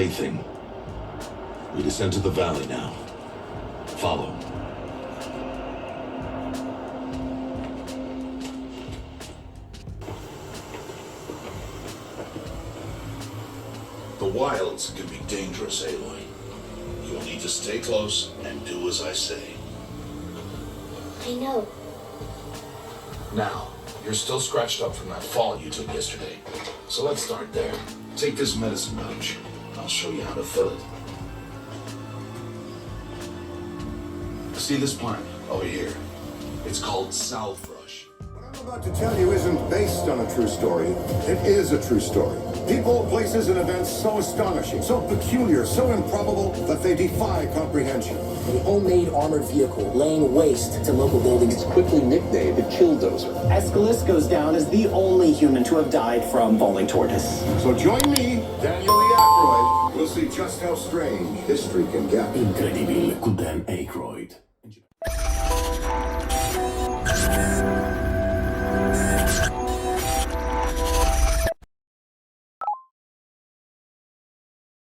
plaything. We descend to the valley now. Follow. The wilds can be dangerous, Aloy. You'll need to stay close and do as I say. I know. Now, you're still scratched up from that fall you took yesterday. So let's start there. Take this medicine pouch. I'll show you how to fill it. See this plant over here? It's called salvebrush. What I'm about to tell you isn't based on a true story. It is a true story. People, places, and events so astonishing, so peculiar, so improbable that they defy comprehension. A homemade armored vehicle laying waste to local buildings. It's quickly nicknamed the Killdozer. Aeschylus goes down as the only human to have died from falling toward us. So join me, Daniel E. Aykroyd. We'll see just how strange history can get. Incredibile cu Dan Aykroyd.